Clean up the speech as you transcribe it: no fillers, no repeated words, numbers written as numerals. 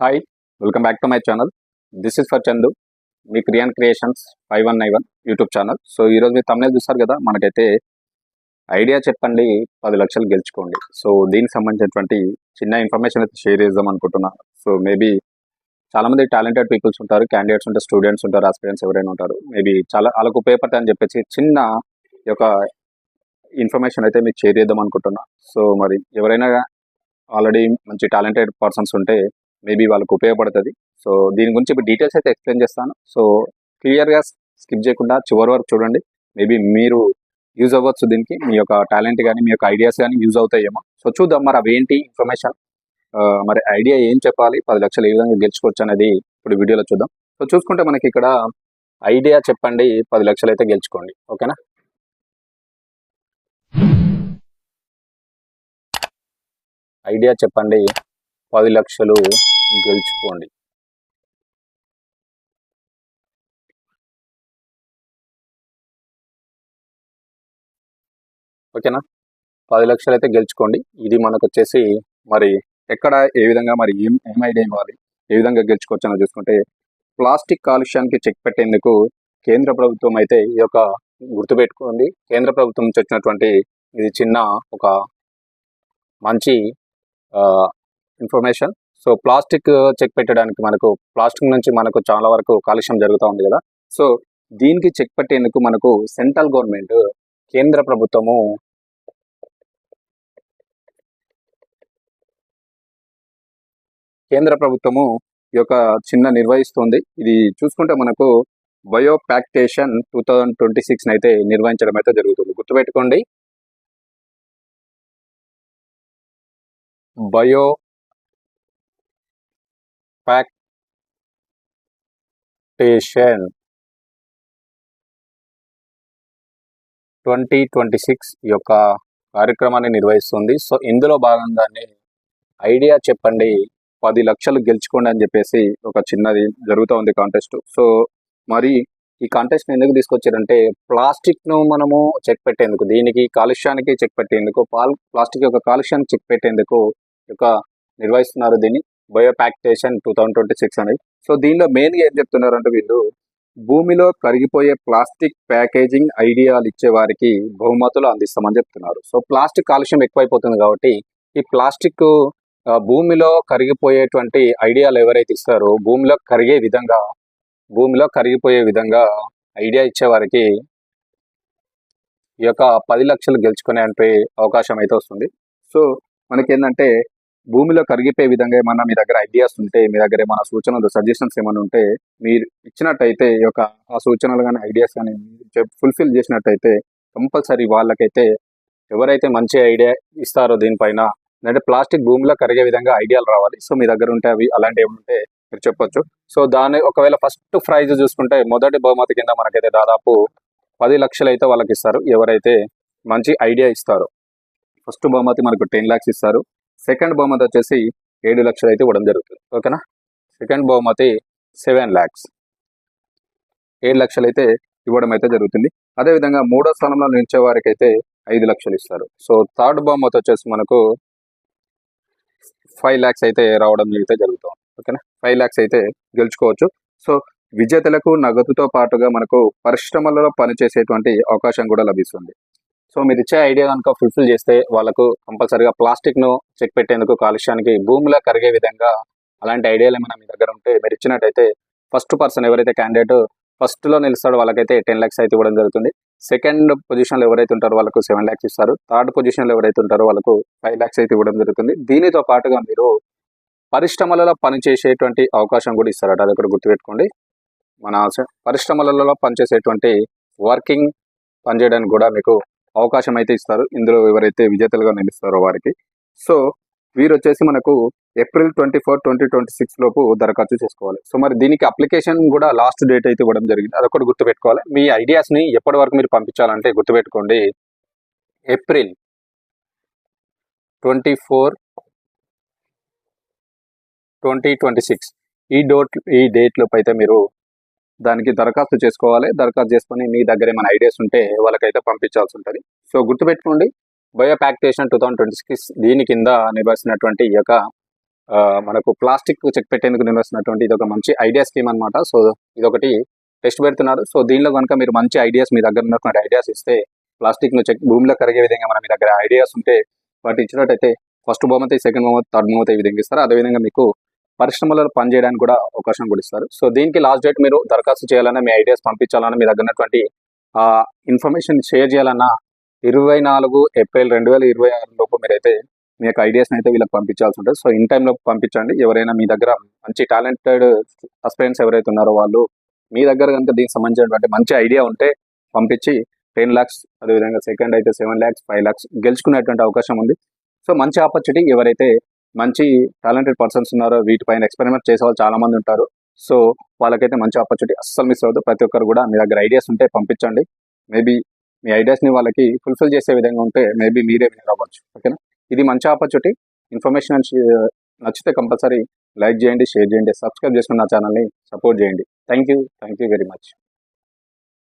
Hi, welcome back to my channel. This is for Chandu, మీ Kriyan creations 5191 YouTube channel. So ఈరోజు మీరు తమిళ చూస్తారు కదా, మనకైతే ఐడియా చెప్పండి 10 లక్షలు గెలుచుకోండి. సో దీనికి సంబంధించినటువంటి చిన్న ఇన్ఫర్మేషన్ అయితే షేర్ చేద్దాం అనుకుంటున్నాను. సో మేబీ చాలామంది టాలెంటెడ్ పీపుల్స్ ఉంటారు, క్యాండిడేట్స్ ఉంటారు, స్టూడెంట్స్ ఉంటారు, ఆస్పిరెంట్స్ ఎవరైనా ఉంటారు. మేబీ చాలా వాళ్ళకు ఉపయోగపడతాయని చెప్పేసి చిన్న ఈ యొక్క ఇన్ఫర్మేషన్ అయితే మీకు షేర్ చేద్దాం అనుకుంటున్నా. సో మరి ఎవరైనా ఆల్రెడీ మంచి టాలెంటెడ్ పర్సన్స్ ఉంటే మేబీ వాళ్ళకు ఉపయోగపడుతుంది. సో దీని గురించి ఇప్పుడు డీటెయిల్స్ అయితే ఎక్స్ప్లెయిన్ చేస్తాను. సో క్లియర్గా స్కిప్ చేయకుండా చివరి వరకు చూడండి. మేబీ మీరు యూజ్ అవ్వచ్చు, దీనికి మీ యొక్క టాలెంట్ కానీ మీ యొక్క ఐడియాస్ కానీ యూజ్ అవుతాయేమో. సో చూద్దాం మరి అవి ఏంటి ఇన్ఫర్మేషన్, మరి ఐడియా ఏం చెప్పాలి, 10 లక్షలు ఏ విధంగా గెలుచుకోవచ్చు అనేది ఇప్పుడు వీడియోలో చూద్దాం. సో చూసుకుంటే మనకి ఇక్కడ ఐడియా చెప్పండి 10 లక్షలు అయితే గెలుచుకోండి. ఓకేనా, ఐడియా చెప్పండి 10 లక్షలు గెలుచుకోండి. ఓకేనా, 10 లక్షలు అయితే గెలుచుకోండి. ఇది మనకు వచ్చేసి మరి ఎక్కడ ఏ విధంగా మరి ఏం ఐడియా ఇవ్వాలి, ఏ విధంగా గెలుచుకోవచ్చు అని చూసుకుంటే, ప్లాస్టిక్ కాలుష్యానికి చెక్ పెట్టేందుకు కేంద్ర ప్రభుత్వం అయితే ఈ యొక్క గుర్తుపెట్టుకుంది. కేంద్ర ప్రభుత్వం నుంచి వచ్చినటువంటి ఇది చిన్న ఒక మంచి ఇన్ఫర్మేషన్. సో ప్లాస్టిక్ చెక్ పెట్టడానికి మనకు ప్లాస్టిక్ నుంచి మనకు చాలా వరకు కాలుష్యం జరుగుతూ ఉంది కదా. సో దీనికి చెక్ పెట్టేందుకు మనకు సెంట్రల్ గవర్నమెంట్ కేంద్ర ప్రభుత్వము ఈ యొక్క చిన్న నిర్వహిస్తుంది. ఇది చూసుకుంటే మనకు బయో ప్యాక్టేషన్ 2026 అయితే నిర్వహించడం అయితే జరుగుతుంది. గుర్తుపెట్టుకోండి, బయో ప్యాక్టేషన్ 2026 ఈ యొక్క కార్యక్రమాన్ని నిర్వహిస్తుంది. సో ఇందులో భాగంగానే ఐడియా చెప్పండి 10 లక్షలు గెలుచుకోండి అని చెప్పేసి ఒక చిన్నది జరుగుతూ ఉంది కాంటెస్ట్. సో మరి ఈ కాంటెస్ట్ ఎందుకు తీసుకొచ్చారంటే, ప్లాస్టిక్ను మనము చెక్ పెట్టేందుకు, దీనికి కాలుష్యానికి చెక్ పెట్టేందుకు, ప్లాస్టిక్ యొక్క కాలుష్యాన్ని చెక్ పెట్టేందుకు యొక్క నిర్వహిస్తున్నారు దీన్ని బయో ప్యాక్టేషన్ 2026 అని. సో దీనిలో మెయిన్గా ఏం చెప్తున్నారంటే, వీళ్ళు భూమిలో కరిగిపోయే ప్లాస్టిక్ ప్యాకేజింగ్ ఐడియాలు ఇచ్చే వారికి బహుమతులు అందిస్తామని చెప్తున్నారు. సో ప్లాస్టిక్ కాలుష్యం ఎక్కువైపోతుంది కాబట్టి ఈ ప్లాస్టిక్ భూమిలో కరిగిపోయేటువంటి ఐడియాలు ఎవరైతే ఇస్తారో, భూమిలో కరిగిపోయే విధంగా ఐడియా ఇచ్చేవారికి ఈ యొక్క 10 లక్షలు గెలుచుకునే అవకాశం అయితే వస్తుంది. సో మనకేంటంటే, భూమిలో కరిగిపోయే విధంగా ఏమన్నా మీ దగ్గర ఐడియాస్ ఉంటే, మీ దగ్గర ఏమైనా సూచనలు సజెషన్స్ ఏమైనా ఉంటే మీరు ఇచ్చినట్టయితే, ఈ యొక్క ఆ సూచనలు కానీ ఐడియాస్ కానీ ఫుల్ఫిల్ చేసినట్టయితే కంపల్సరీ వాళ్ళకైతే ఎవరైతే మంచి ఐడియా ఇస్తారో దీనిపైన, అంటే ప్లాస్టిక్ భూమిలో కరిగే విధంగా ఐడియాలు రావాలి. సో మీ దగ్గర ఉంటే అవి అలాంటివి ఏమంటే మీరు చెప్పొచ్చు. సో దాన్ని ఒకవేళ ఫస్ట్ ప్రైజ్ చూసుకుంటే, మొదటి బహుమతి కింద మనకైతే దాదాపు 10 లక్షలు అయితే వాళ్ళకి ఇస్తారు ఎవరైతే మంచి ఐడియా ఇస్తారో. ఫస్ట్ బహుమతి మనకు 10 lakhs ఇస్తారు. సెకండ్ బహుమతి వచ్చేసి 7 లక్షలు అయితే ఇవ్వడం జరుగుతుంది. ఓకేనా, సెకండ్ బహుమతి 7 lakhs, 7 లక్షలు అయితే ఇవ్వడం అయితే జరుగుతుంది. అదేవిధంగా మూడో స్థానంలో నిలిచే వారికి అయితే 5 లక్షలు ఇస్తారు. సో థర్డ్ బహుమతి వచ్చేసి మనకు 5 lakhs అయితే రావడం అయితే జరుగుతుంది. ఓకేనా, 5 lakhs అయితే గెలుచుకోవచ్చు. సో విజేతలకు నగదుతో పాటుగా మనకు పరిశ్రమలలో పనిచేసేటువంటి అవకాశం కూడా లభిస్తుంది. సో మీరు ఇచ్చే ఐడియా కనుక ఫుల్ఫిల్ చేస్తే వాళ్ళకు కంపల్సరీగా ప్లాస్టిక్ను చెక్ పెట్టేందుకు, కాలుష్యానికి భూమిలో కరిగే విధంగా అలాంటి ఐడియాలు ఏమైనా మీ దగ్గర ఉంటే మీరు ఇచ్చినట్టయితే, ఫస్ట్ పర్సన్ ఎవరైతే క్యాండిడేట్ ఫస్ట్లో నిలుస్తాడో వాళ్ళకైతే 10 lakhs అయితే ఇవ్వడం జరుగుతుంది. సెకండ్ పొజిషన్లో ఎవరైతే ఉంటారో వాళ్ళకు 7 lakhs ఇస్తారు. థర్డ్ పొజిషన్లో ఎవరైతే ఉంటారో వాళ్ళకు 5 lakhs అయితే ఇవ్వడం జరుగుతుంది. దీనితో పాటుగా మీరు పరిశ్రమలలో పనిచేసేటువంటి అవకాశం కూడా ఇస్తారట. అది ఒకటి గుర్తుపెట్టుకోండి. మన పరిశ్రమలలో పనిచేసేటువంటి పనిచేయడానికి కూడా మీకు అవకాశం అయితే ఇస్తారు, ఇందులో ఎవరైతే విజేతలుగా నిలుస్తారో వారికి. సో వీరు వచ్చేసి మనకు April 24, 2026 లోపు దరఖాస్తు చేసుకోవాలి. సో మరి దీనికి అప్లికేషన్ కూడా లాస్ట్ డేట్ అయితే ఇవ్వడం జరిగింది, అదొకటి గుర్తుపెట్టుకోవాలి. మీ ఐడియాస్ని ఎప్పటి వరకు మీరు పంపించాలంటే గుర్తుపెట్టుకోండి, April 24, 2026 ఈ డేట్ లోపు అయితే మీరు దానికి దరఖాస్తు చేసుకోవాలి. దరఖాస్తు చేసుకొని మీ దగ్గర ఏమైనా ఐడియాస్ ఉంటే వాళ్ళకైతే పంపించాల్సి ఉంటుంది. సో గుర్తుపెట్టుకోండి, బయో ప్యాక్టేషన్ 2026 దీని కింద నిర్వహిస్తున్నటువంటి ఈ యొక్క మనకు ప్లాస్టిక్ చెక్ పెట్టేందుకు నిర్వహిస్తున్నటువంటి ఇది ఒక మంచి ఐడియా స్కీమ్ అనమాట. సో ఇదొకటి టెస్ట్ పెడుతున్నారు. సో దీనిలో కనుక మీరు మంచి ఐడియాస్, మీ దగ్గర ఉన్నటువంటి ఐడియాస్ ఇస్తే ప్లాస్టిక్ను చెక్ భూమిలో కరిగే విధంగా మీ దగ్గర ఐడియాస్ ఉంటే వాటి ఇచ్చినట్టయితే ఫస్ట్ బహుమతి, సెకండ్ బహుమతి, థర్డ్ బహుమతి ఈ విధంగా ఇస్తారు. అదేవిధంగా మీకు పరిశ్రమలలో పనిచేయడానికి కూడా అవకాశం కూడా ఇస్తారు. సో దీనికి లాస్ట్ డేట్ మీరు దరఖాస్తు చేయాలన్నా, మీ ఐడియాస్ పంపించాలన్నా, మీ దగ్గర ఉన్నటువంటి ఇన్ఫర్మేషన్ షేర్ చేయాలన్నా 24 ఏప్రిల్ 2026 లోపు మీరైతే మీ యొక్క ఐడియాస్ని అయితే వీళ్ళకి పంపించాల్సి ఉంటుంది. సో ఇన్ టైంలో పంపించండి. ఎవరైనా మీ దగ్గర మంచి టాలెంటెడ్ అస్పిరెంట్స్ ఎవరైతే ఉన్నారో వాళ్ళు మీ దగ్గర కనుక దీనికి సంబంధించినటువంటి మంచి ఐడియా ఉంటే పంపించి 10 lakhs, అదేవిధంగా సెకండ్ అయితే 7 lakhs, 5 lakhs గెలుచుకునేటువంటి అవకాశం ఉంది. సో మంచి ఆపర్చునిటీ. ఎవరైతే మంచి టాలెంటెడ్ పర్సన్స్ ఉన్నారో వీటిపైన ఎక్స్పెరిమెంట్ చేసే వాళ్ళు చాలా మంది ఉంటారు. సో వాళ్ళకైతే మంచి ఆపర్చునిటీ, అస్సలు మిస్ అవ్వద్దు. ప్రతి ఒక్కరు కూడా మీ దగ్గర ఐడియాస్ ఉంటే పంపించండి. మేబీ మీ ఐడియాస్ని వాళ్ళకి ఫుల్ఫిల్ చేసే విధంగా ఉంటే మేబీ మీరే విన్నర్ అవ్వచ్చు. ఓకేనా? ఇది మంచి ఆపర్చునిటీ. ఇన్ఫర్మేషన్ నచ్చితే కంపల్సరీ లైక్ చేయండి, షేర్ చేయండి, సబ్స్క్రైబ్ చేసుకుని నా ఛానల్ని సపోర్ట్ చేయండి. Thank you very much.